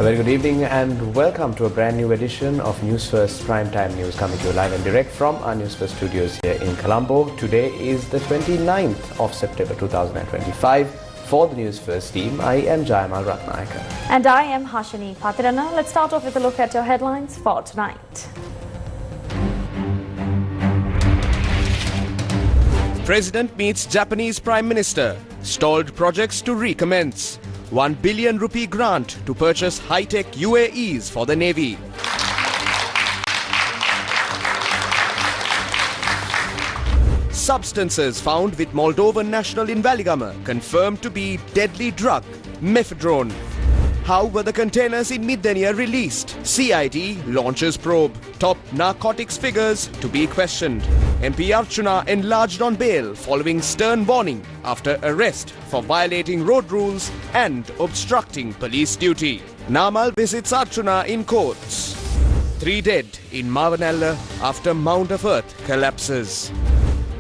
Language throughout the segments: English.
very good evening and welcome to a brand new edition of Newsfirst Primetime News, coming to you live and direct from our Newsfirst studios here in Colombo. Today is the 29th of September 2025. For the Newsfirst team, I am Jayamal Ratnayaka. And I am Hashini Patirana. Let's start off with a look at your headlines for tonight. President meets Japanese Prime Minister. Stalled projects to recommence. 1 billion rupee grant to purchase high-tech UAEs for the Navy. Substances found with Moldovan national in Valigama confirmed to be deadly drug, mephedrone. How were the containers in Midania released? CID launches probe. Top narcotics figures to be questioned. MP Archana enlarged on bail following stern warning after arrest for violating road rules and obstructing police duty. Namal visits Archana in courts. 3 dead in Mavanalla after Mount of Earth collapses.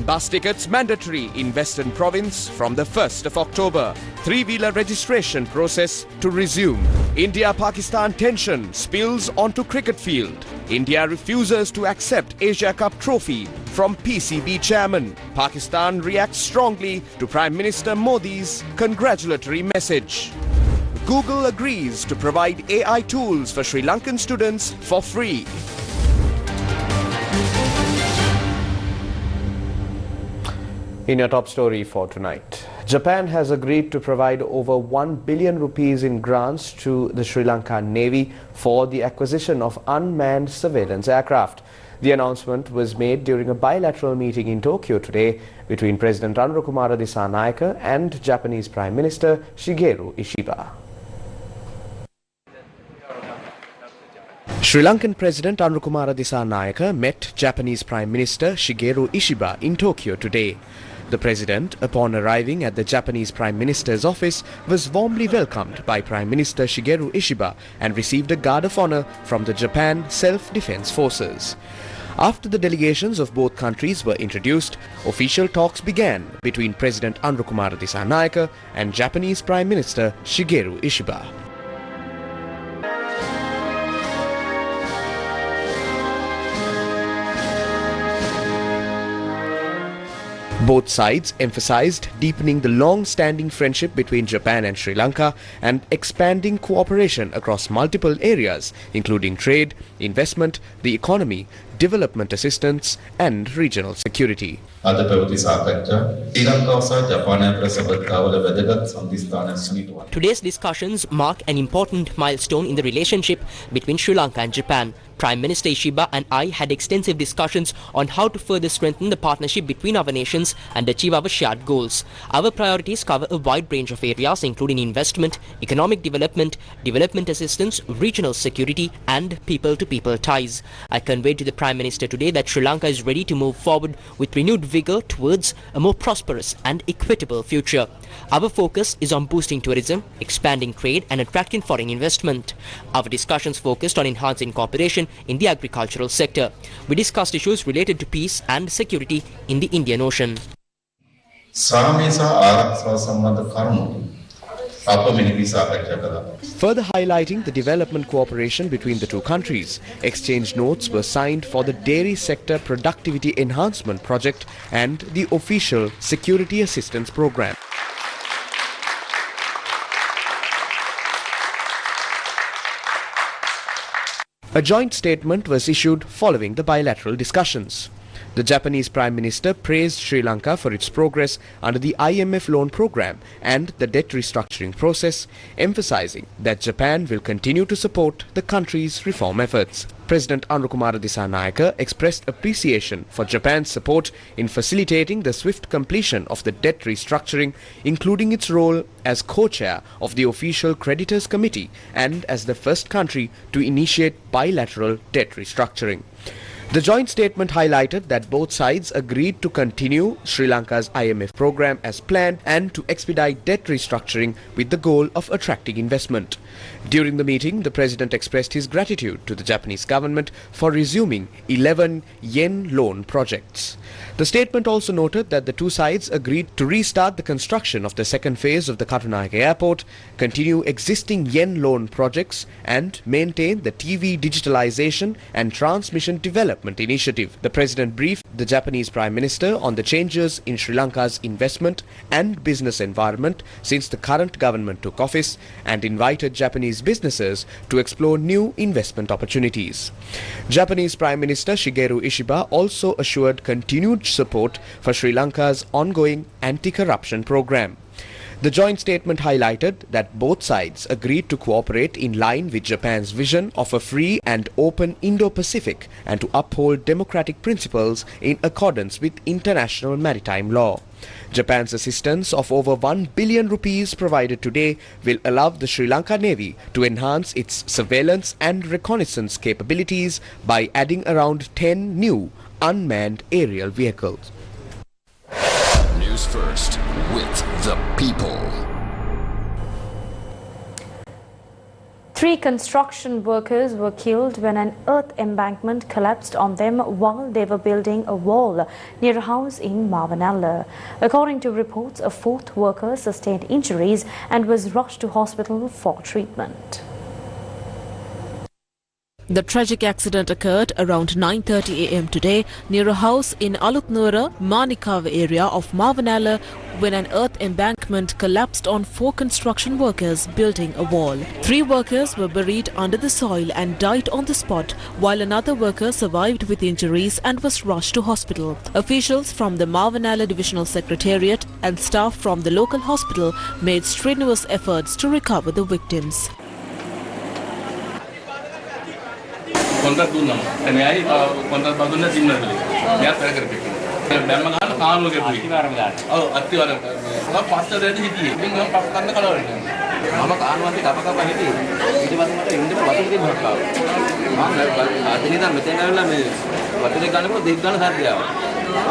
Bus tickets mandatory in Western Province from the 1st of October. 3-wheeler registration process to resume. India-Pakistan tension spills onto cricket field. India refuses to accept Asia Cup trophy from PCB chairman. Pakistan reacts strongly to Prime Minister Modi's congratulatory message. Google agrees to provide AI tools for Sri Lankan students for free. In your top story for tonight, Japan has agreed to provide over 1 billion rupees in grants to the Sri Lankan Navy for the acquisition of unmanned surveillance aircraft. The announcement was made during a bilateral meeting in Tokyo today between President Anurukumara Dissanayake and Japanese Prime Minister Shigeru Ishiba. Sri Lankan President Anurukumara Dissanayake met Japanese Prime Minister Shigeru Ishiba in Tokyo today. The President, upon arriving at the Japanese Prime Minister's office, was warmly welcomed by Prime Minister Shigeru Ishiba and received a guard of honor from the Japan Self-Defense Forces. After the delegations of both countries were introduced, official talks began between President Anurukumara Dissanayake and Japanese Prime Minister Shigeru Ishiba. Both sides emphasized deepening the long-standing friendship between Japan and Sri Lanka and expanding cooperation across multiple areas, including trade, investment, the economy, development assistance and regional security. Today's discussions mark an important milestone in the relationship between Sri Lanka and Japan. Prime Minister Ishiba and I had extensive discussions on how to further strengthen the partnership between our nations and achieve our shared goals. Our priorities cover a wide range of areas, including investment, economic development, development assistance, regional security and people-to-people ties. I conveyed to the Prime Minister today that Sri Lanka is ready to move forward with renewed vigour towards a more prosperous and equitable future. Our focus is on boosting tourism, expanding trade and attracting foreign investment. Our discussions focused on enhancing cooperation in the agricultural sector. We discussed issues related to peace and security in the Indian Ocean. Further highlighting the development cooperation between the two countries, exchange notes were signed for the dairy sector productivity enhancement project and the official security assistance program. A joint statement was issued following the bilateral discussions. The Japanese Prime Minister praised Sri Lanka for its progress under the IMF loan program and the debt restructuring process, emphasizing that Japan will continue to support the country's reform efforts. President Anurukumara Dissanayake expressed appreciation for Japan's support in facilitating the swift completion of the debt restructuring, including its role as co-chair of the Official Creditors Committee and as the first country to initiate bilateral debt restructuring. The joint statement highlighted that both sides agreed to continue Sri Lanka's IMF program as planned and to expedite debt restructuring with the goal of attracting investment. During the meeting, the president expressed his gratitude to the Japanese government for resuming 11 yen loan projects. The statement also noted that the two sides agreed to restart the construction of the second phase of the Katunayake airport, continue existing yen loan projects and maintain the TV digitalization and transmission development initiative. The president briefed the Japanese Prime Minister on the changes in Sri Lanka's investment and business environment since the current government took office and invited Japanese businesses to explore new investment opportunities. Japanese Prime Minister Shigeru Ishiba also assured continued support for Sri Lanka's ongoing anti-corruption program. The joint statement highlighted that both sides agreed to cooperate in line with Japan's vision of a free and open Indo-Pacific and to uphold democratic principles in accordance with international maritime law. Japan's assistance of over 1 billion rupees provided today will allow the Sri Lanka Navy to enhance its surveillance and reconnaissance capabilities by adding around 10 new unmanned aerial vehicles. News First with the people. 3 construction workers were killed when an earth embankment collapsed on them while they were building a wall near a house in Mavanalla. According to reports, a 4th worker sustained injuries and was rushed to hospital for treatment. The tragic accident occurred around 9:30 a.m. today near a house in Alutnura, Manikawa area of Mavanalla when an earth embankment collapsed on 4 construction workers building a wall. 3 workers were buried under the soil and died on the spot, while another worker survived with injuries and was rushed to hospital. Officials from the Mavanalla Divisional Secretariat and staff from the local hospital made strenuous efforts to recover the victims. kontrak දුන්නා. දැන් එයයි කොන්ත්‍රාත් බඳුන්න සින්නද බැලි. මෙයාත් වැඩ කරපෙන්නේ. දැම්ම ගන්න කානුව ගෙපුවේ. ඔව් අත්තිවරම. මම පස්සේදී හිටියේ. ඉතින් මම පස් කන්න කලවරේ. මම කානුවත් කප කප හිටියේ. ඊට පස්සේ මට ඉන්න වතුර දෙන්න හක්කාව. මම අදින ඉඳන් මෙතෙන් ආවලා මේ වතුරේ ගන්නකොට දෙක් ගන්න සද්දය ආවා.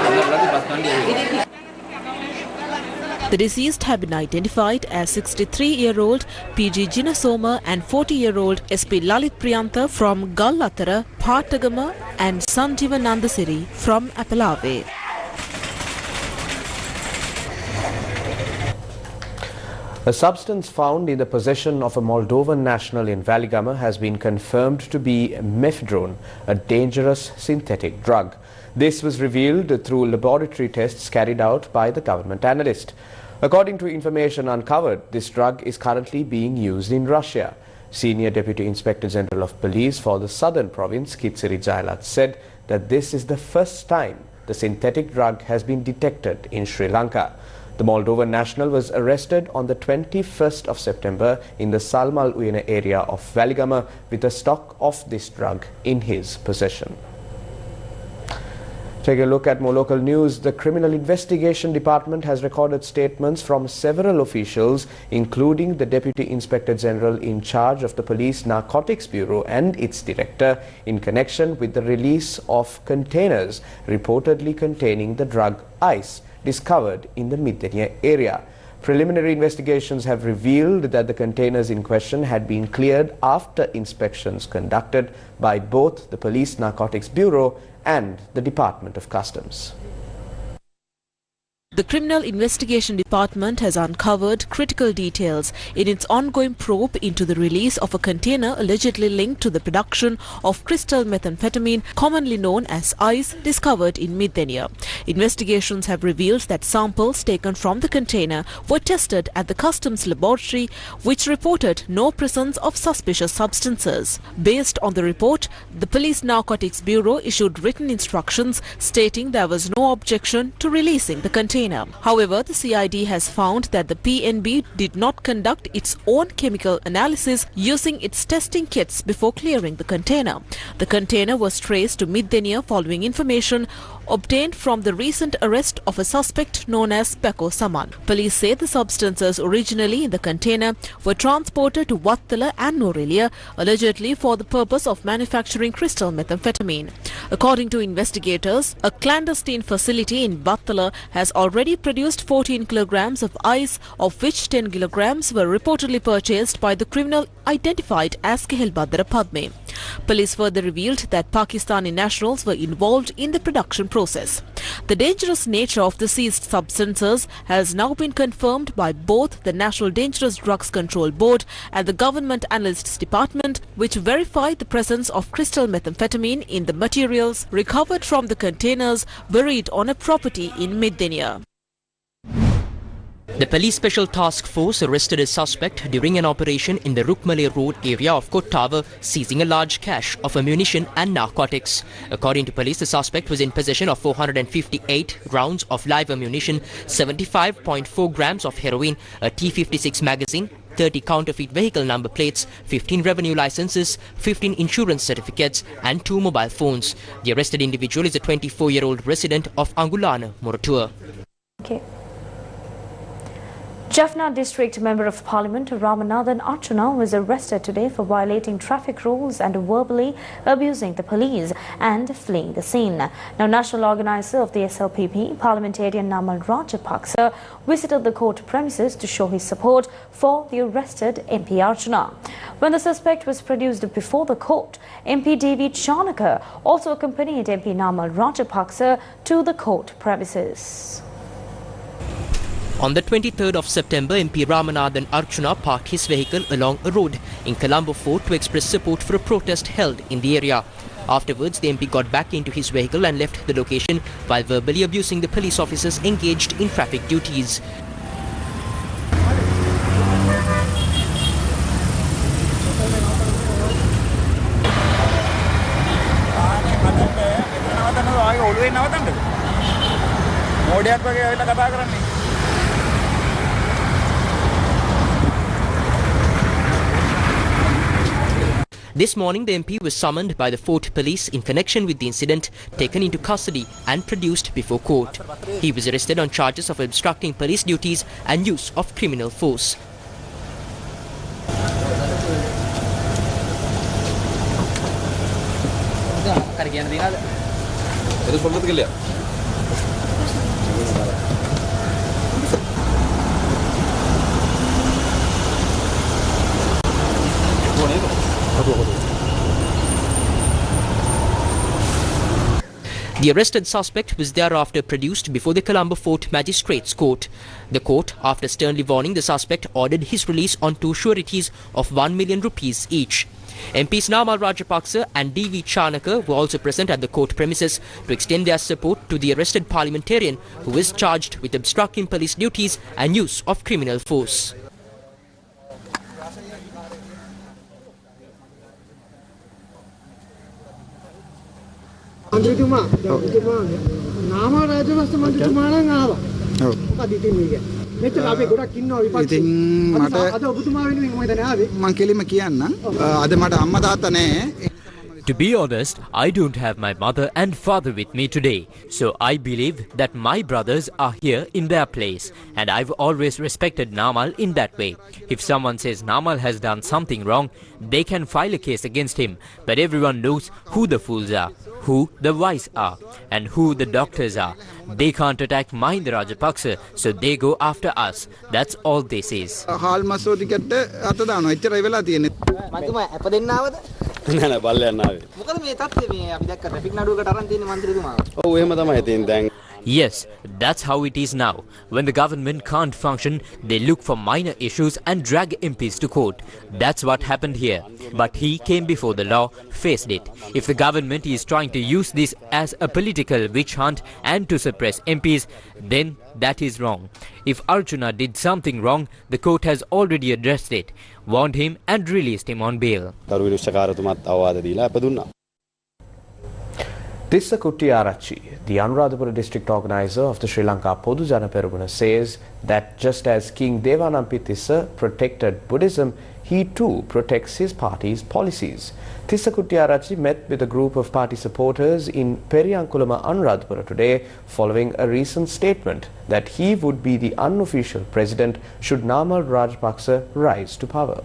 අන්න බලද්දි පස් කන්නේ. The deceased have been identified as 63-year-old PG Jinasoma and 40-year-old SP Lalit Priyantha from Gallathara, Patagama and Sanjiva Nandasiri from Appalave. A substance found in the possession of a Moldovan national in Valigama has been confirmed to be mephedrone, a dangerous synthetic drug. This was revealed through laboratory tests carried out by the government analyst. According to information uncovered, this drug is currently being used in Russia. Senior Deputy Inspector General of Police for the Southern Province, Kitsiri Jailat, said that this is the first time the synthetic drug has been detected in Sri Lanka. The Moldovan national was arrested on the 21st of September in the Salmal Uyana area of Valigama with a stock of this drug in his possession. Take a look at more local news. The Criminal Investigation Department has recorded statements from several officials, including the Deputy Inspector General in charge of the Police Narcotics Bureau and its director, in connection with the release of containers reportedly containing the drug ice discovered in the Middenia area. Preliminary investigations have revealed that the containers in question had been cleared after inspections conducted by both the Police Narcotics Bureau and the Department of Customs. The Criminal Investigation Department has uncovered critical details in its ongoing probe into the release of a container allegedly linked to the production of crystal methamphetamine, commonly known as ice, discovered in Middenia. Investigations have revealed that samples taken from the container were tested at the customs laboratory, which reported no presence of suspicious substances. Based on the report, the Police Narcotics Bureau issued written instructions stating there was no objection to releasing the container. However, the CID has found that the PNB did not conduct its own chemical analysis using its testing kits before clearing the container. The container was traced to Middenia following information obtained from the recent arrest of a suspect known as Peko Saman. Police say the substances originally in the container were transported to Wattala and Norelia, allegedly for the purpose of manufacturing crystal methamphetamine. According to investigators, a clandestine facility in Wattala has already produced 14 kilograms of ice, of which 10 kilograms were reportedly purchased by the criminal identified as Kehel Badara Padme. Police further revealed that Pakistani nationals were involved in the production process. The dangerous nature of the seized substances has now been confirmed by both the National Dangerous Drugs Control Board and the Government Analysts Department, which verified the presence of crystal methamphetamine in the materials recovered from the containers buried on a property in Middenia. The Police Special Task Force arrested a suspect during an operation in the Rukmale Road area of Kottawa, seizing a large cache of ammunition and narcotics. According to police, the suspect was in possession of 458 rounds of live ammunition, 75.4 grams of heroin, a T-56 magazine, 30 counterfeit vehicle number plates, 15 revenue licenses, 15 insurance certificates and 2 mobile phones. The arrested individual is a 24-year-old resident of Angulana, Moratua. Okay. Jaffna District Member of Parliament Ramanathan Archana was arrested today for violating traffic rules and verbally abusing the police and fleeing the scene. Now, national organizer of the SLPP, parliamentarian Namal Rajapaksa, visited the court premises to show his support for the arrested MP Archana. When the suspect was produced before the court, MP Devi Chanaka also accompanied MP Namal Rajapaksa to the court premises. On the 23rd of September, MP Ramanathan Archana parked his vehicle along a road in Colombo Fort to express support for a protest held in the area. Afterwards, the MP got back into his vehicle and left the location while verbally abusing the police officers engaged in traffic duties. This morning, the MP was summoned by the Fort Police in connection with the incident, taken into custody and produced before court. He was arrested on charges of obstructing police duties and use of criminal force. The arrested suspect was thereafter produced before the Colombo Fort Magistrates Court. The court, after sternly warning the suspect, ordered his release on 2 sureties of 1 million rupees each. MPs Namal Rajapaksa and D.V. Chanaka were also present at the court premises to extend their support to the arrested parliamentarian who is charged with obstructing police duties and use of criminal force. To be honest, I don't have my mother and father with me today, so I believe that my brothers are here in their place, and I've always respected Namal in that way. If someone says Namal has done something wrong, they can file a case against him, but everyone knows who the fools are, who the wise are, and who the doctors are. They can't attack Mahinda Rajapaksa, so they go after us. That's all they say. Yes, that's how it is now. When the government can't function, they look for minor issues and drag MPs to court. That's what happened here. But he came before the law, faced it. If the government is trying to use this as a political witch hunt and to suppress MPs, then that is wrong. If Archana did something wrong, the court has already addressed it, warned him and released him on bail. Tissa Kuttiarachchi, the Anuradhapura district organizer of the Sri Lanka Podujana Peruguna, says that just as King Devanampi Tissa protected Buddhism, he too protects his party's policies. Tissa Kuttiarachchi met with a group of party supporters in Periyankulama, Anuradhapura today following a recent statement that he would be the unofficial president should Namal Rajapaksa rise to power.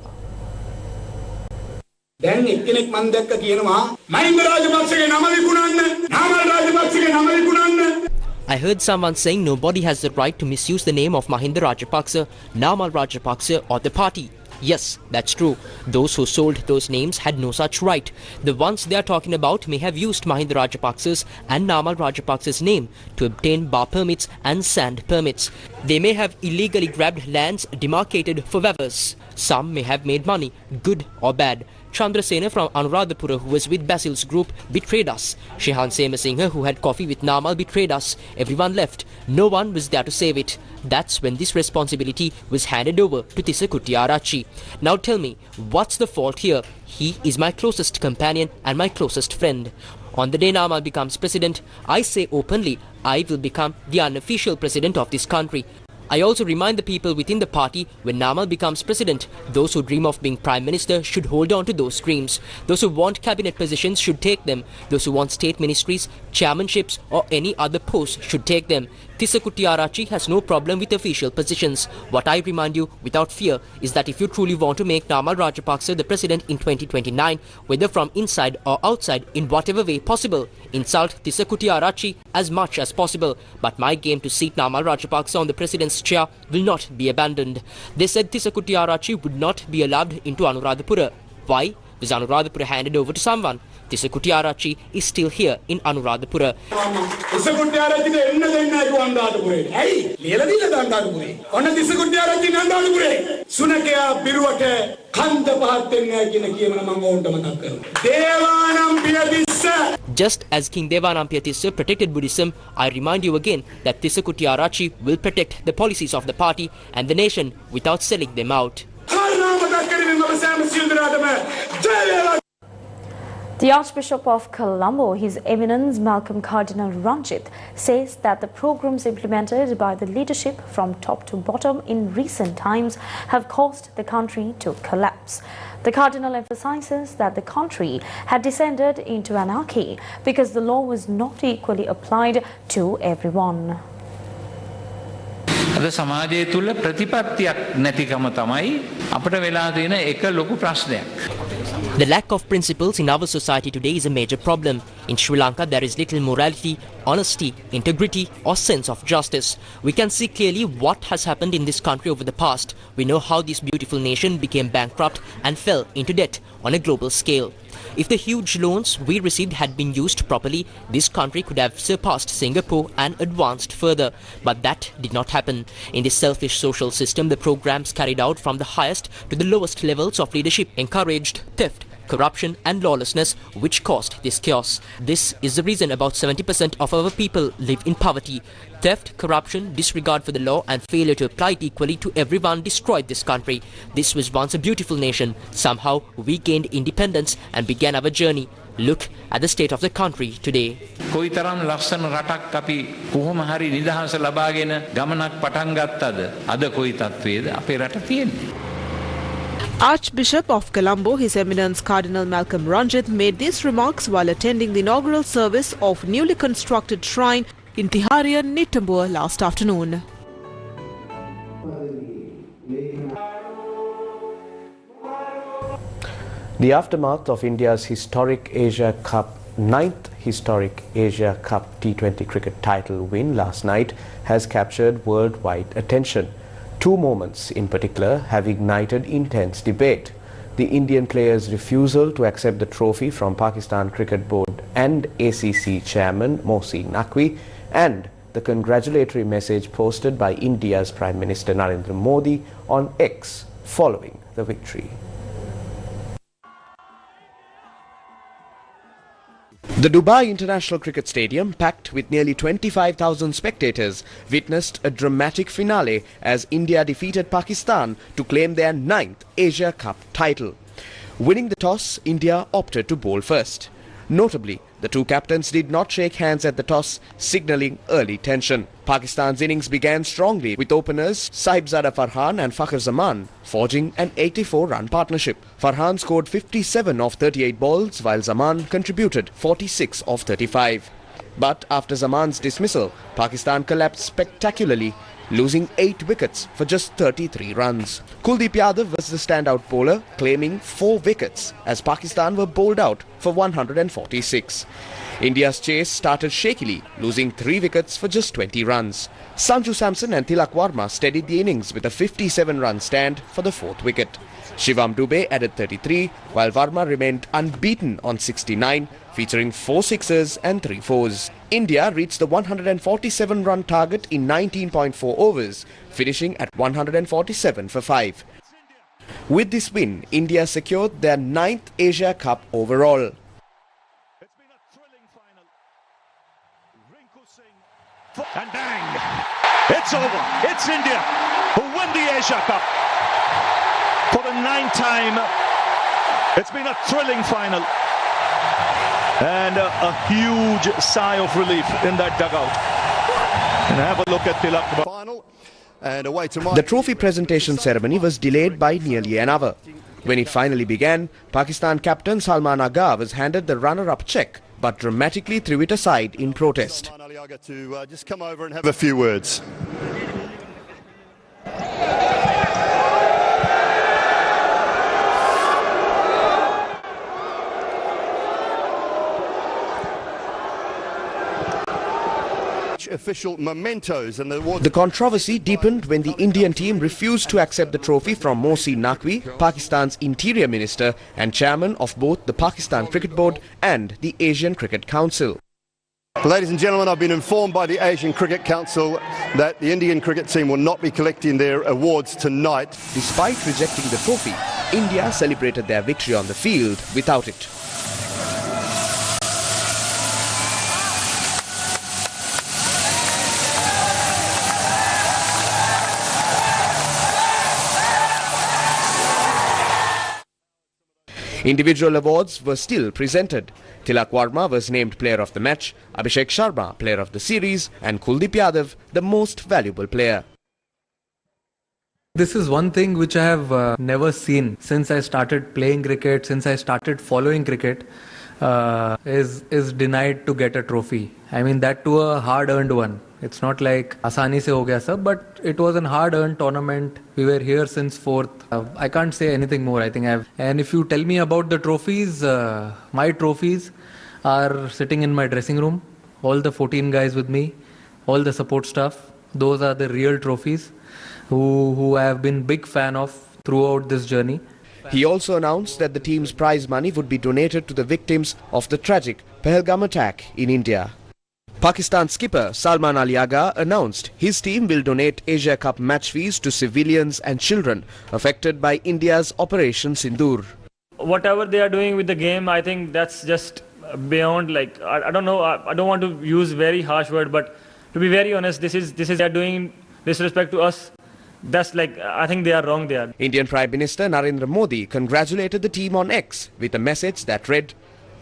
දැන් එක්කෙනෙක් මන් දැක්ක කියනවා මහින්ද රාජපක්ෂගේ නම විකුණන්න නාමල් රාජපක්ෂගේ නම විකුණන්න. I heard someone saying nobody has the right to misuse the name of Mahinda Rajapaksa, Namal Rajapaksa or the party. Yes, that's true. Those who sold those names had no such right. The ones they are talking about may have used Mahinda Rajapaksa's and Namal Rajapaksa's name to obtain bar permits and sand permits. They may have illegally grabbed lands demarcated for waivers. Some may have made money, good or bad. Chandrasena from Anuradhapura, who was with Basil's group, betrayed us. Shehan Semasinghe, who had coffee with Namal, betrayed us. Everyone left. No one was there to save it. That's when this responsibility was handed over to Tissa Kuttiarachchi. Now tell me, what's the fault here? He is my closest companion and my closest friend. On the day Namal becomes president, I say openly, I will become the unofficial president of this country. I also remind the people within the party, when Namal becomes president, those who dream of being prime minister should hold on to those dreams. Those who want cabinet positions should take them. Those who want state ministries, chairmanships or any other posts should take them. Tissa Kuttiarachchi has no problem with official positions. What I remind you without fear is that if you truly want to make Namal Rajapaksa the president in 2029, whether from inside or outside, in whatever way possible, insult Tissa Kuttiarachchi as much as possible. But my game to seat Namal Rajapaksa on the president's chair will not be abandoned. They said Tissa Kuttiarachchi would not be allowed into Anuradhapura. Why? Was Anuradhapura handed over to someone? Tissa Kuttiarachchi is still here in Anuradhapura. Tissa Kuttiarachchi enna denna iku Anuradhapura. Hey, lela dilla Anuradhapura. Onna Tissa Kuttiarachchi Anuradhapura. Sunakaya biruwata kanda pahat wenna kiyana kiyamana manga onta matak karana. Devanampiya Tissa. Just as King Devanampiya Tissa protected Buddhism, I remind you again that Tissa Kuttiarachchi will protect the policies of the party and the nation without selling them out. The Archbishop of Colombo, His Eminence Malcolm Cardinal Ranjit, says that the programs implemented by the leadership from top to bottom in recent times have caused the country to collapse. The Cardinal emphasizes that the country had descended into anarchy because the law was not equally applied to everyone. අද සමාජය තුළ ප්‍රතිපත්තියක් නැතිකම තමයි අපට වෙලා තියෙන එක ලොකු ප්‍රශ්නයක්. The lack of principles in our society today is a major problem. In Sri Lanka, there is little morality, honesty, integrity or sense of justice. We can see clearly what has happened in this country over the past. We know how this beautiful nation became bankrupt and fell into debt on a global scale. If the huge loans we received had been used properly, this country could have surpassed Singapore and advanced further. But that did not happen. In this selfish social system, the programs carried out from the highest to the lowest levels of leadership encouraged theft, corruption and lawlessness, which caused this chaos. This is the reason about 70% of our people live in poverty. Theft, corruption, disregard for the law and failure to apply it equally to everyone destroyed this country. This was once a beautiful nation. Somehow we gained independence and began our journey. Look at the state of the country today. කොයිතරම් ලස්සන රටක් අපි කොහොම හරි නිදහස ලබාගෙන ගමනක් පටන් ගත්තද අද කොයි තත්ත්වයේද අපේ රට තියෙන්නේ. Archbishop of Colombo, His Eminence Cardinal Malcolm Ranjit, made these remarks while attending the inaugural service of newly constructed shrine in Tiharia, Nitambur last afternoon. The aftermath of India's historic Asia Cup, 9th historic Asia Cup T20 cricket title win last night has captured worldwide attention. Two moments in particular have ignited intense debate. The Indian players' refusal to accept the trophy from Pakistan Cricket Board and ACC chairman Mohsin Naqvi, and the congratulatory message posted by India's Prime Minister Narendra Modi on X following the victory. The Dubai International Cricket Stadium, packed with nearly 25,000 spectators, witnessed a dramatic finale as India defeated Pakistan to claim their 9th Asia Cup title. Winning the toss, India opted to bowl first. Notably, The two captains did not shake hands at the toss, signalling early tension. Pakistan's innings began strongly with openers Sahibzada Farhan and Fakhar Zaman forging an 84-run partnership. Farhan scored 57 of 38 balls while Zaman contributed 46 of 35. But after Zaman's dismissal, Pakistan collapsed spectacularly, losing 8 wickets for just 33 runs. Kuldeep Yadav was the standout bowler, claiming 4 wickets as Pakistan were bowled out for 146. India's chase started shakily, losing 3 wickets for just 20 runs. Sanju Samson and Tilak Varma steadied the innings with a 57-run stand for the 4th wicket. Shivam Dube added 33, while Varma remained unbeaten on 69, featuring 4 sixes and 3 fours. India reached the 147-run target in 19.4 overs, finishing at 147 for 5. With this win, India secured their 9th Asia Cup overall. It's been a thrilling final. Rinku Singh. And bang! It's over. It's India who win the Asia Cup for the 9th time. It's been a thrilling final. And a huge sigh of relief in that dugout. And have a look at Tilak. Final and away to The trophy presentation ceremony was delayed by nearly an hour. When it finally began, Pakistan captain Salman Agha was handed the runner-up cheque, but dramatically threw it aside in protest. Salman Ali Agha to just come over and have a few words. Official mementos and the controversy deepened when the Indian team refused to accept the trophy from Mohsin Naqvi, Pakistan's interior minister and chairman of both the Pakistan Cricket Board and the Asian Cricket Council. Ladies and gentlemen, I've been informed by the Asian Cricket Council that the Indian cricket team will not be collecting their awards tonight. Despite rejecting the trophy, India celebrated their victory on the field without it. Individual awards were still presented. Tilak Varma was named Player of the Match, Abhishek Sharma Player of the Series and Kuldeep Yadav the Most Valuable Player. This is one thing which I have never seen since I started playing cricket, since I started following cricket, is denied to get a trophy. I mean that to a hard-earned one. It's not like asani se ho gaya sab, but it was a hard-earned tournament. We were here since 4th. I can't say anything more. I think and if you tell me about the trophies, my trophies are sitting in my dressing room. All the 14 guys with me, all the support staff. Those are the real trophies who I have been big fan of throughout this journey. He also announced that the team's prize money would be donated to the victims of the tragic Pahalgam attack in India. Pakistan skipper Salman Ali Agha announced his team will donate Asia Cup match fees to civilians and children affected by India's Operation Sindoor. Whatever they are doing with the game, I think that's just beyond, like, I don't know, I don't want to use very harsh word, but to be very honest, this is they are doing disrespect to us. That's like, I think they are wrong there. Indian Prime Minister Narendra Modi congratulated the team on X with a message that read,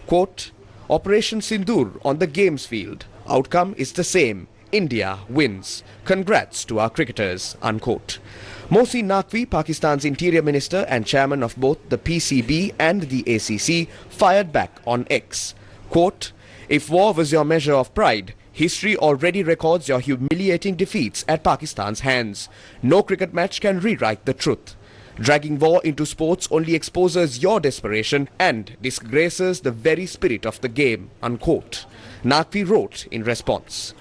quote, Operation Sindoor on the games field. Outcome is the same. India wins. Congrats to our cricketers, unquote. Mohsin Naqvi, Pakistan's interior minister and chairman of both the PCB and the ACC, fired back on X. Quote, if war was your measure of pride, history already records your humiliating defeats at Pakistan's hands. No cricket match can rewrite the truth. Dragging war into sports only exposes your desperation and disgraces the very spirit of the game, unquote. Naqvi wrote in response.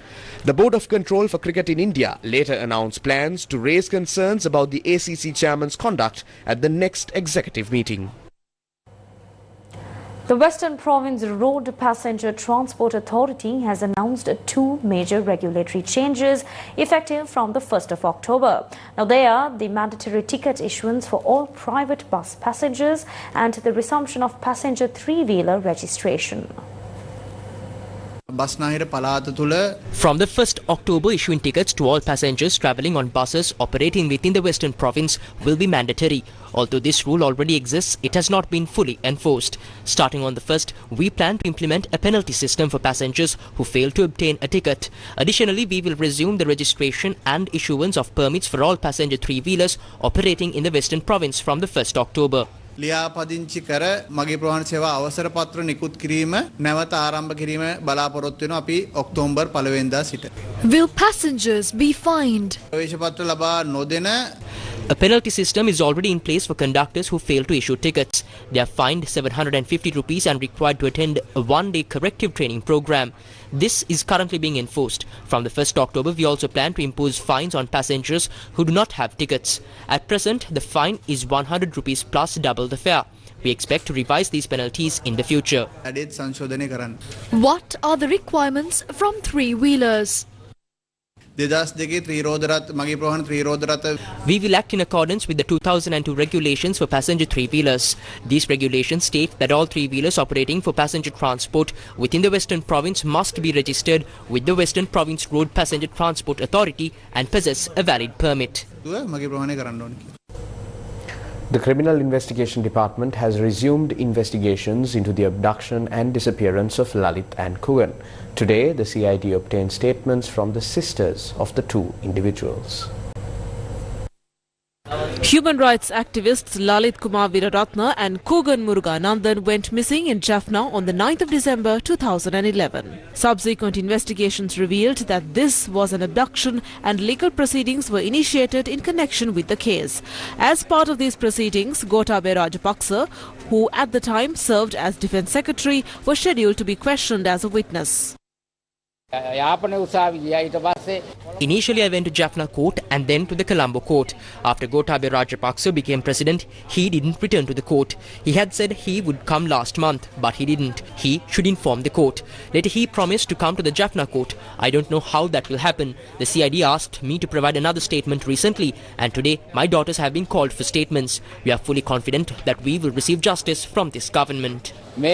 The Board of Control for Cricket in India later announced plans to raise concerns about the ACC chairman's conduct at the next executive meeting. The Western Province Road Passenger Transport Authority has announced 2 major regulatory changes effective from the 1st of October. Now they are the mandatory ticket issuance for all private bus passengers and the resumption of passenger 3-wheeler registration. From the 1st October, issuing tickets to all passengers travelling on buses operating within the Western Province will be mandatory. Although this rule already exists, it has not been fully enforced. Starting on the 1st, we plan to implement a penalty system for passengers who fail to obtain a ticket. Additionally, we will resume the registration and issuance of permits for all passenger three-wheelers operating in the Western Province from the 1st October. ලියාපදිංචි කර මගේ ප්‍රවාහන සේවා අවසර පත්‍ර නිකුත් කිරීම නැවත ආරම්භ කිරීම බලාපොරොත්තු වෙනවා අපි ඔක්තෝබර් 1 වෙනිදා සිට. Will passengers be fined? ප්‍රවේශ පත්‍ර ලබා නොදෙන A penalty system is already in place for conductors who fail to issue tickets. They are fined 750 rupees and required to attend a one-day corrective training program. This is currently being enforced. From the 1st October, we also plan to impose fines on passengers who do not have tickets. At present, the fine is 100 rupees plus double the fare. We expect to revise these penalties in the future. What are the requirements from three-wheelers? We will act in accordance with the 2002 regulations for passenger three-wheelers. These regulations state that all three-wheelers operating for passenger transport within the Western Province must be registered with the Western Province Road Passenger Transport Authority and possess a valid permit. The Criminal Investigation Department has resumed investigations into the abduction and disappearance of Lalit and Kugan. Today, the CID obtained statements from the sisters of the two individuals. Human rights activists Lalit Kumar Viraratna and Kugan Muruganandan went missing in Jaffna on the 9th of December 2011. Subsequent investigations revealed that this was an abduction and legal proceedings were initiated in connection with the case. As part of these proceedings, Gotabaya Rajapaksa, who at the time served as Defence Secretary, was scheduled to be questioned as a witness. Initially, I went to Jaffna court and then to the Colombo court. After Gotabaya Rajapaksa became president, he didn't return to the court. He had said he would come last month, but he didn't. He should inform the court. Later, he promised to come to the Jaffna court. I don't know how that will happen. The CID asked me to provide another statement recently, and today my daughters have been called for statements. We are fully confident that we will receive justice from this government. We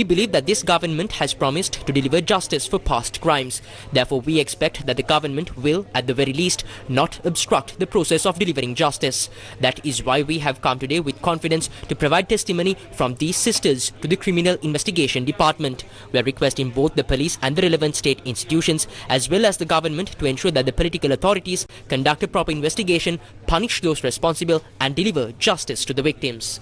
believe that this government has promised to deliver justice for past crimes. Therefore, we expect that the government will, at the very least, not obstruct the process of delivering justice. That is why we have come today with confidence to provide testimony from these sisters to the Criminal Investigation Department. We are requesting both the police and the relevant state institutions as well as the government to ensure that the political authorities conduct a proper investigation, punish those responsible and deliver justice to the victims.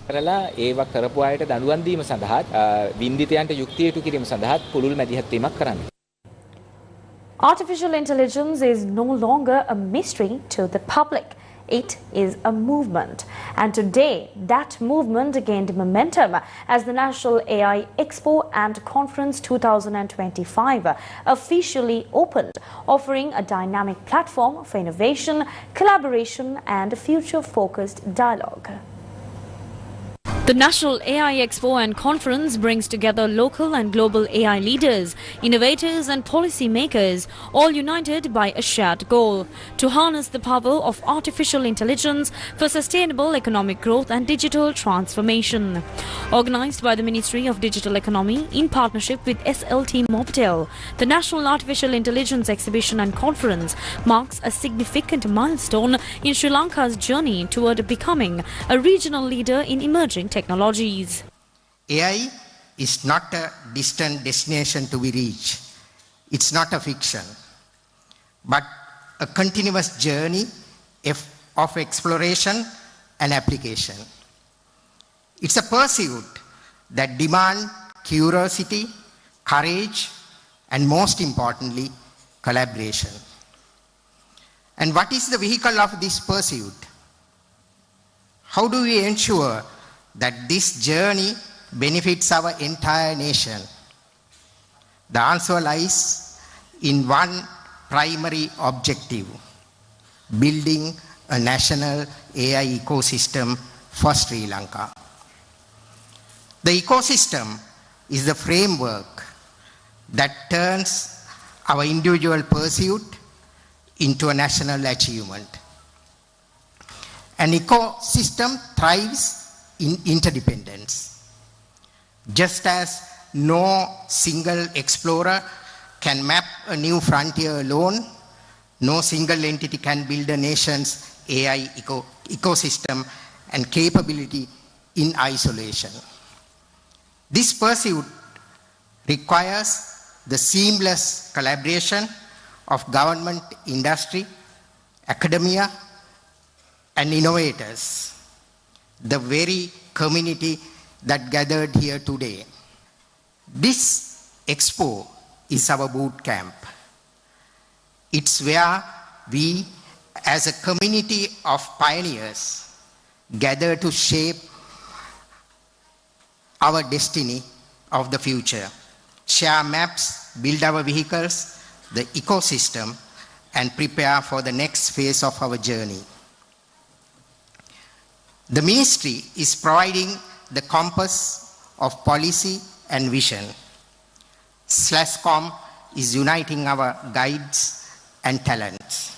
Artificial intelligence is no longer a mystery to the public. It is a movement, and today that movement gained momentum as the National AI Expo and Conference 2025 officially opened, offering a dynamic platform for innovation, collaboration and future-focused dialogue. The National AI Expo and Conference brings together local and global AI leaders, innovators and policymakers, all united by a shared goal to harness the power of artificial intelligence for sustainable economic growth and digital transformation. Organized by the Ministry of Digital Economy in partnership with SLT Mobitel, the National Artificial Intelligence Exhibition and Conference marks a significant milestone in Sri Lanka's journey toward becoming a regional leader in emerging technologies. AI is not a distant destination to be reached. It's not a fiction, but a continuous journey of exploration and application. It's a pursuit that demands curiosity, courage, and most importantly, collaboration. And what is the vehicle of this pursuit? How do we ensure that this journey benefits our entire nation? The answer lies in one primary objective: building a national AI ecosystem for Sri Lanka. The ecosystem is the framework that turns our individual pursuit into a national achievement. An ecosystem thrives in interdependence. Just as no single explorer can map a new frontier alone, no single entity can build a nation's AI ecosystem and capability in isolation. This pursuit requires the seamless collaboration of government, industry, academia, and innovators, the very community that gathered here today. This expo is our boot camp. It's where we, as a community of pioneers, gather to shape our destiny of the future, share maps, build our vehicles, the ecosystem, and prepare for the next phase of our journey. The ministry is providing the compass of policy and vision. SLASCOM is uniting our guides and talents.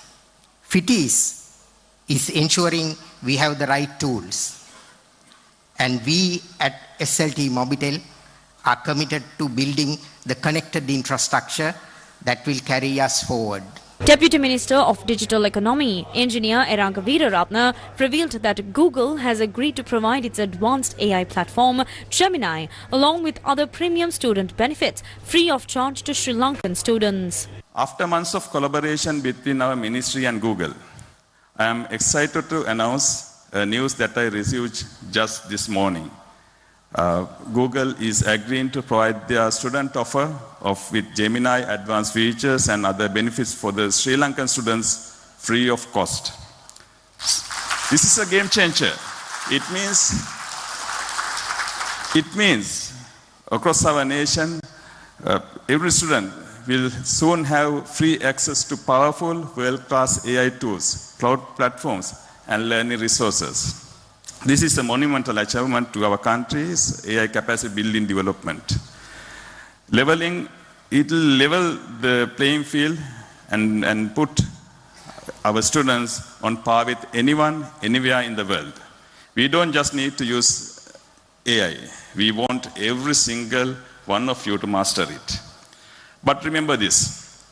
FITIS is ensuring we have the right tools. And we at SLT Mobitel are committed to building the connected infrastructure that will carry us forward. Deputy Minister of Digital Economy, Engineer Eranga Veeraratna, revealed that Google has agreed to provide its advanced AI platform, Gemini, along with other premium student benefits, free of charge to Sri Lankan students. After months of collaboration between our ministry and Google, I am excited to announce news that I received just this morning. Google is agreeing to provide their student offer with Gemini advanced features and other benefits for the Sri Lankan students free of cost. This is a game changer. It means across our nation, every student will soon have free access to powerful world-class AI tools, cloud platforms, and learning resources. This is a monumental achievement to our country's AI capacity building development. It will level the playing field and put our students on par with anyone, anywhere in the world. We don't just need to use AI. We want every single one of you to master it. But remember this,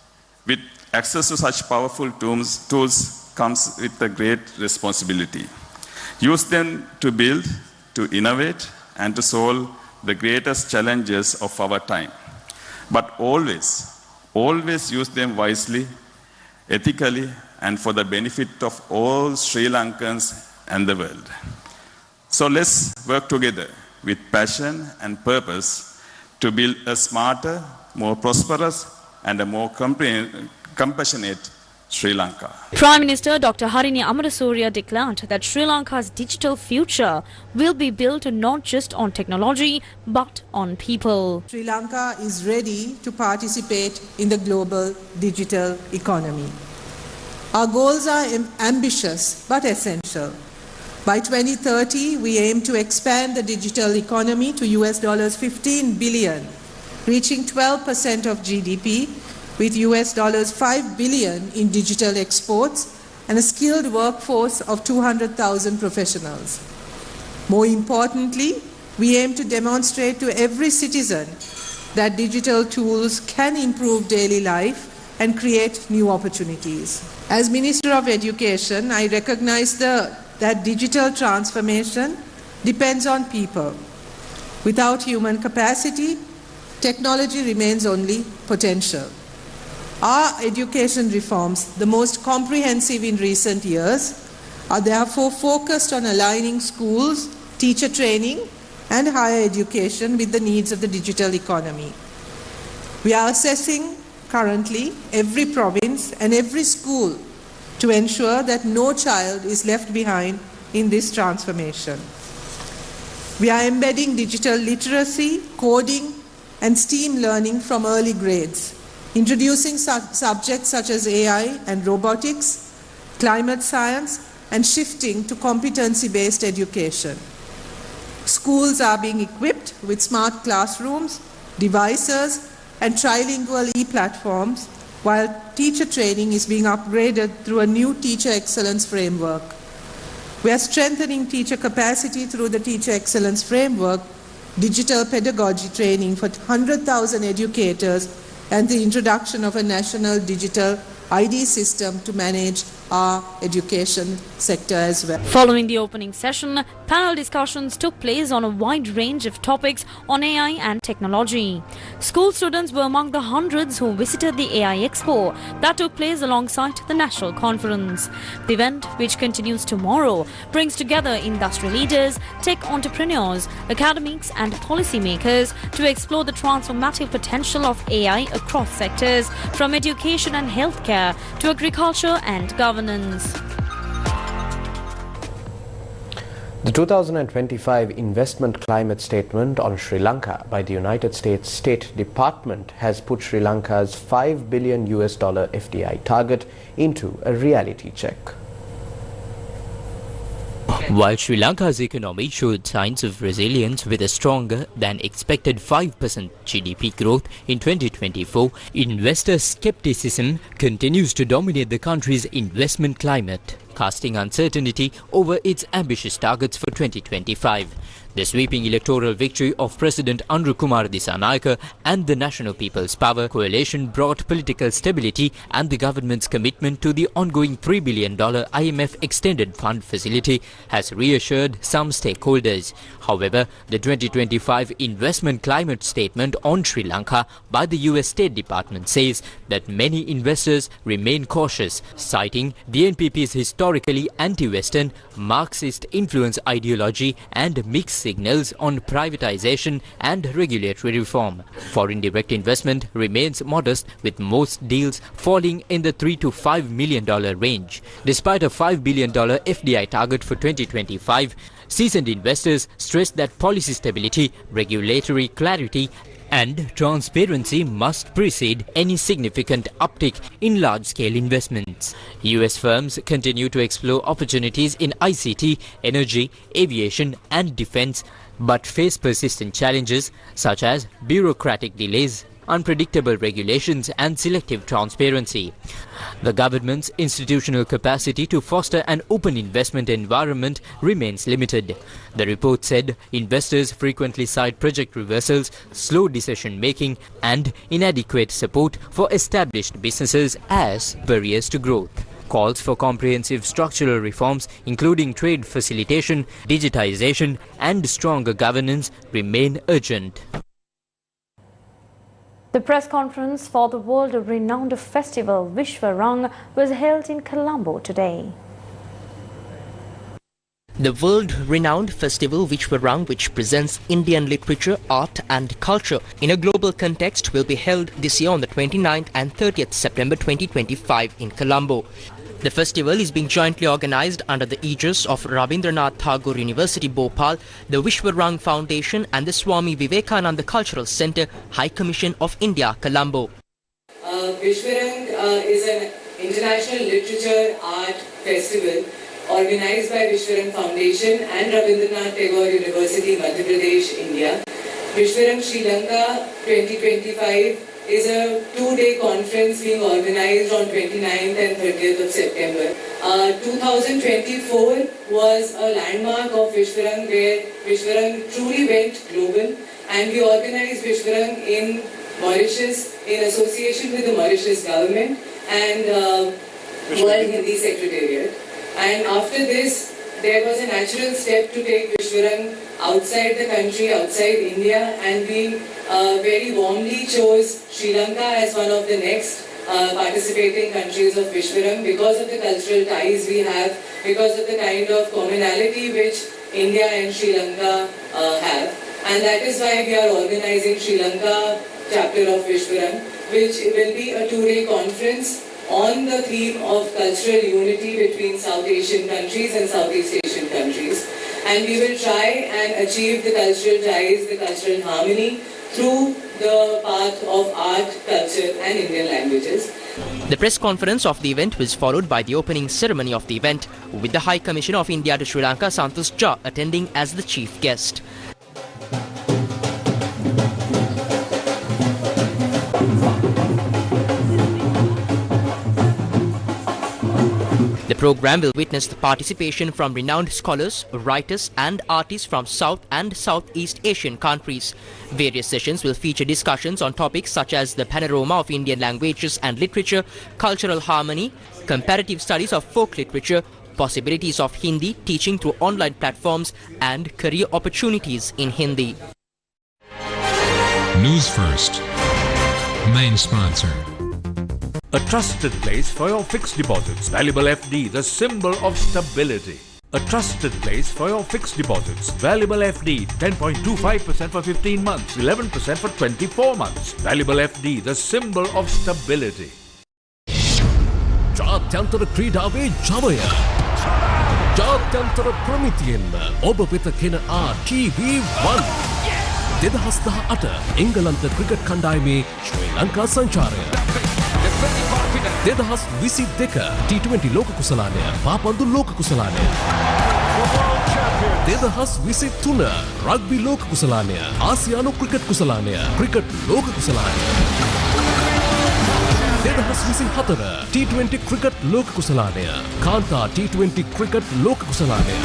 with access to such powerful tools comes with a great responsibility. Use them to build, to innovate, and to solve the greatest challenges of our time. But always use them wisely, ethically, and for the benefit of all Sri Lankans and the world. So let's work together with passion and purpose to build a smarter, more prosperous, and a more compassionate Sri Lanka. Prime Minister Dr. Harini Amarasuriya declared that Sri Lanka's digital future will be built not just on technology but on people. Sri Lanka is ready to participate in the global digital economy. Our goals are ambitious but essential. By 2030, we aim to expand the digital economy to $15 billion, reaching 12% of GDP, with $5 billion in digital exports and a skilled workforce of 200,000 professionals. More importantly, we aim to demonstrate to every citizen that digital tools can improve daily life and create new opportunities. As Minister of Education, I recognize that digital transformation depends on people. Without human capacity, technology remains only potential. Our education reforms, the most comprehensive in recent years, are therefore focused on aligning schools, teacher training, and higher education with the needs of the digital economy. We are assessing currently every province and every school to ensure that no child is left behind in this transformation. We are embedding digital literacy, coding, and STEAM learning from early grades, introducing subjects such as AI and robotics, climate science, and shifting to competency-based education. Schools are being equipped with smart classrooms, devices, and trilingual e-platforms, while teacher training is being upgraded through a new teacher excellence framework. We are strengthening teacher capacity through the Teacher Excellence Framework, digital pedagogy training for 100,000 educators, and the introduction of a national digital ID system to manage our education sector as well. Following the opening session, panel discussions took place on a wide range of topics on AI and technology. School students were among the hundreds who visited the AI Expo that took place alongside the National Conference. The event, which continues tomorrow, brings together industry leaders, tech entrepreneurs, academics and policymakers to explore the transformative potential of AI across sectors, from education and healthcare to agriculture and governance. The 2025 Investment Climate Statement on Sri Lanka by the United States State Department has put Sri Lanka's $5 billion FDI target into a reality check. While Sri Lanka's economy showed signs of resilience with a stronger than expected 5% GDP growth in 2024, investor skepticism continues to dominate the country's investment climate, casting uncertainty over its ambitious targets for 2025. The sweeping electoral victory of President Andrew Kumar Dissanayake and the National People's Power coalition brought political stability, and the government's commitment to the ongoing $3 billion IMF Extended Fund facility has reassured some stakeholders. However, the 2025 Investment Climate Statement on Sri Lanka by the US State Department says that many investors remain cautious, citing the NPP's historically anti-Western, Marxist influence ideology and mixed signals on privatization and regulatory reform. Foreign direct investment remains modest, with most deals falling in the $3 to $5 million range. Despite a $5 billion FDI target for 2025, seasoned investors stress that policy stability, regulatory clarity and transparency must precede any significant uptick in large-scale investments. US firms continue to explore opportunities in ICT, energy, aviation and defense, but face persistent challenges such as bureaucratic delays, unpredictable regulations and selective transparency. The government's institutional capacity to foster an open investment environment remains limited. The report said investors frequently cite project reversals, slow decision-making and inadequate support for established businesses as barriers to growth. Calls for comprehensive structural reforms, including trade facilitation, digitization and stronger governance, remain urgent. The press conference for the world-renowned festival Vishwarang was held in Colombo today. The world-renowned festival Vishwarang, which presents Indian literature, art and culture in a global context, will be held this year on the 29th and 30th September 2025 in Colombo. The festival is being jointly organized under the aegis of Rabindranath Tagore University Bhopal, the Vishwarang Foundation and the Swami Vivekananda Cultural Centre, High Commission of India, Colombo. Vishwarang is an international literature art festival organized by Vishwarang Foundation and Rabindranath Tagore University, Madhya Pradesh, India. Vishwarang Sri Lanka 2025 is a two-day conference being organized on 29th and 30th of September. 2024 was a landmark of Vishwarang, where Vishwarang truly went global, and we organized Vishwarang in Mauritius in association with the Mauritius government and World Hindi Secretariat. And after this, there was a natural step to take Vishwarang outside the country, outside India, and we very warmly chose Sri Lanka as one of the next participating countries of Vishwarang because of the cultural ties we have, because of the kind of commonality which India and Sri Lanka have. And that is why we are organizing Sri Lanka chapter of Vishwarang, which will be a two-day conference on the theme of cultural unity between South Asian countries and Southeast Asian countries. And we will try and achieve the cultural ties, the cultural harmony through the path of art, culture and Indian languages. The press conference of the event was followed by the opening ceremony of the event, with the High Commissioner of India to Sri Lanka, Santosh Jha, attending as the chief guest. The program will witness the participation from renowned scholars, writers and artists from South and Southeast Asian countries. Various sessions will feature discussions on topics such as the panorama of Indian languages and literature, cultural harmony, comparative studies of folk literature, possibilities of Hindi teaching through online platforms and career opportunities in Hindi. Newsfirst, main sponsor. A trusted place for your fixed deposits. Valuable FD, the symbol of stability. A trusted place for your fixed deposits. Valuable FD, 10.25% for 15 months, 11% for 24 months. Valuable FD, the symbol of stability. ජාත්‍යන්තර ක්‍රීඩාවේ ජවය ජාත්‍යන්තර ප්‍රමිතියෙන්ම ඔබ වෙත කෙන TV1 2018 එංගලන්ත cricket කණ්ඩායමේ ශ්‍රී ලංකා සංචාරය 2022 T20 ලෝක කුසලානය පාපන්දු ලෝක කුසලානය 2023 rugby ලෝක කුසලානය ආසියානු ක්‍රිකට් කුසලානය ක්‍රිකට් ලෝක කුසලානය 2024 T20 ක්‍රිකට් ලෝක කුසලානය කාන්තා T20 ක්‍රිකට් ලෝක කුසලානය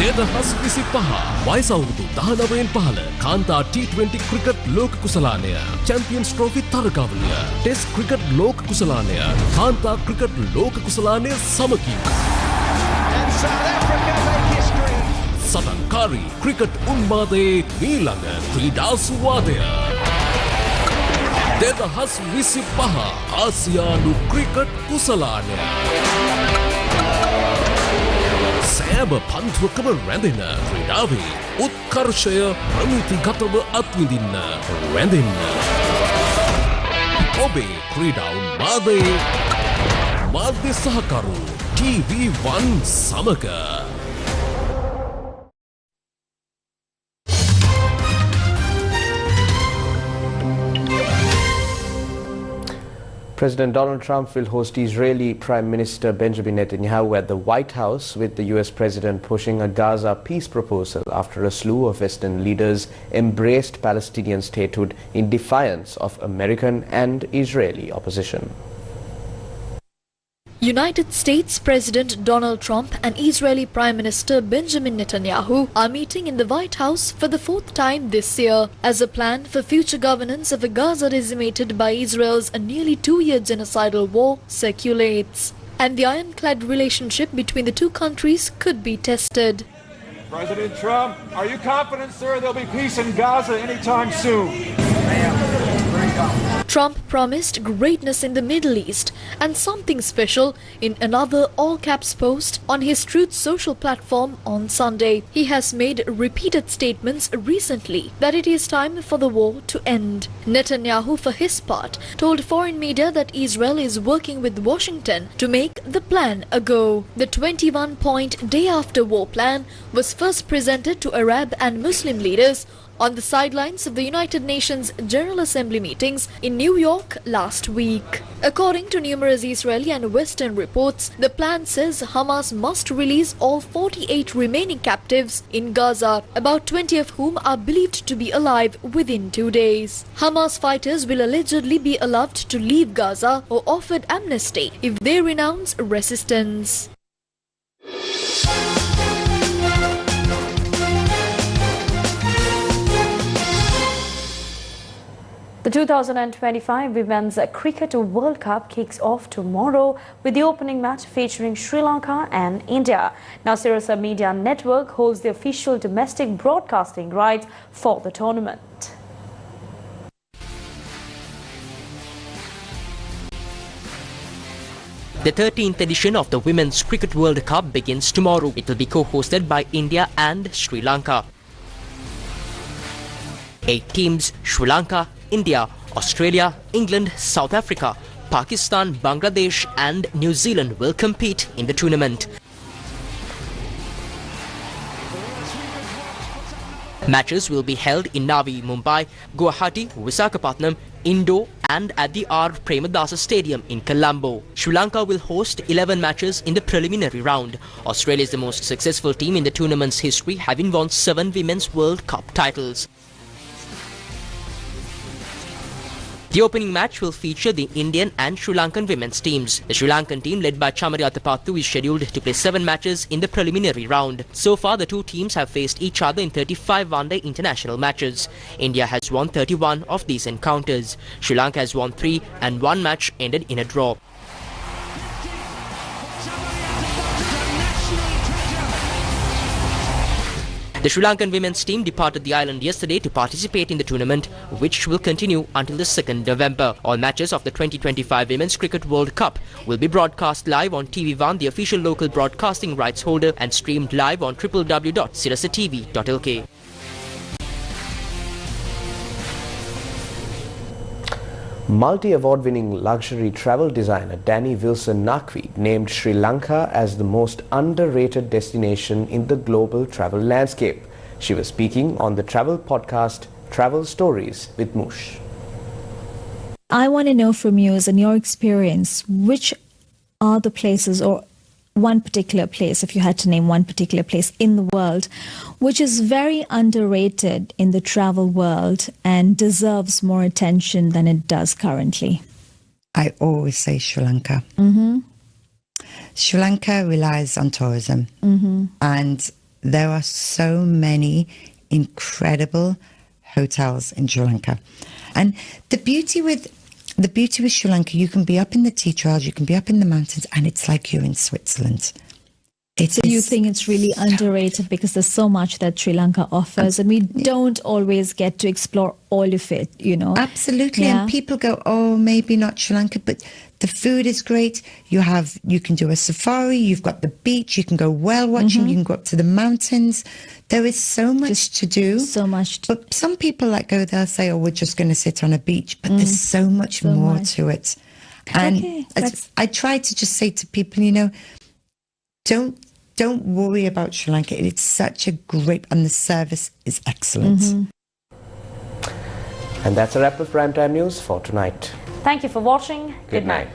2025 වයස අවුරුදු 19න් පහළ කාන්තා T20 ක්‍රිකට් ලෝක කුසලානය චැම්පියන්ස් ට්‍රෝෆි තරගාවලිය ටෙස්ට් ක්‍රිකට් ලෝක කුසලානය කාන්තා ක්‍රිකට් ලෝක කුසලානය සමගි සටන්කාරී ක්‍රිකට් උන්මාදයේ මීළඟ ක්‍රීඩා සුවාදය 2025 ආසියානු ක්‍රිකට් කුසලානය සෑම පන්තුවකම රැඳෙන ක්‍රීඩාවේ උත්කර්ෂය ප්‍රමිතිගතව අත්විඳින්න රැඳෙන්න ඔබේ ක්‍රීඩා උන්මාදයේ මාධ්‍ය සහකරු TV1 සමග President Donald Trump will host Israeli Prime Minister Benjamin Netanyahu at the White House, with the US President pushing a Gaza peace proposal after a slew of Western leaders embraced Palestinian statehood in defiance of American and Israeli opposition. United States President Donald Trump and Israeli Prime Minister Benjamin Netanyahu are meeting in the White House for the fourth time this year as a plan for future governance of a Gaza decimated by Israel's nearly 2-year genocidal war circulates. And the ironclad relationship between the two countries could be tested. President Trump, are you confident, sir, there'll be peace in Gaza anytime soon? Trump promised greatness in the Middle East and something special in another all-caps post on his Truth Social platform on Sunday. He has made repeated statements recently that it is time for the war to end. Netanyahu, for his part, told foreign media that Israel is working with Washington to make the plan a go. The 21-point day-after-war plan was first presented to Arab and Muslim leaders on the sidelines of the United Nations General Assembly meetings in New York last week. According to numerous Israeli and Western reports, the plan says Hamas must release all 48 remaining captives in Gaza, about 20 of whom are believed to be alive within 2 days. Hamas fighters will allegedly be allowed to leave Gaza or offered amnesty if they renounce resistance. The 2025 Women's Cricket World Cup kicks off tomorrow with the opening match featuring Sri Lanka and India. Now, Sirasa Media Network holds the official domestic broadcasting rights for the tournament. The 13th edition of the Women's Cricket World Cup begins tomorrow. It will be co-hosted by India and Sri Lanka. 8 teams: Sri Lanka, India, Australia, England, South Africa, Pakistan, Bangladesh and New Zealand will compete in the tournament. Matches will be held in Navi Mumbai, Guwahati, Visakhapatnam, Indore and at the R. Premadasa Stadium in Colombo. Sri Lanka will host 11 matches in the preliminary round. Australia is the most successful team in the tournament's history, having won 7 Women's World Cup titles. The opening match will feature the Indian and Sri Lankan women's teams. The Sri Lankan team, led by Chamari Atapattu, is scheduled to play 7 matches in the preliminary round. So far, the two teams have faced each other in 35 one-day international matches. India has won 31 of these encounters. Sri Lanka has won 3 and 1 match ended in a draw. The Sri Lankan women's team departed the island yesterday to participate in the tournament, which will continue until the 2nd November. All matches of the 2025 Women's Cricket World Cup will be broadcast live on TV1, the official local broadcasting rights holder, and streamed live on www.sirasatv.lk. Multi-award-winning luxury travel designer Danny Wilson Naqvi named Sri Lanka as the most underrated destination in the global travel landscape. She was speaking on the travel podcast Travel Stories with Moosh. I want to know from you, as in your experience, which are the places, or one particular place, if you had to name one particular place in the world, which is very underrated in the travel world and deserves more attention than it does currently? I always say Sri Lanka. Sri Lanka relies on tourism, and there are so many incredible hotels in Sri Lanka. And the beauty with Sri Lanka, you can be up in the tea trails, you can be up in the mountains, and it's like you're in Switzerland. So you think it's really underrated because there's so much that Sri Lanka offers, and we don't always get to explore all of it, you know? Absolutely. Yeah. And people go, oh, maybe not Sri Lanka, but the food is great. You can do a safari, you've got the beach, you can go whale watching, you can go up to the mountains. There is so much to do. So much. But some people they'll say, oh, we're just going to sit on a beach, but there's so much more to it. And I try to just say to people, you know, don't worry about Sri Lanka. It's such a great, and the service is excellent. And that's a wrap of Primetime News for tonight. Thank you for watching. Good night.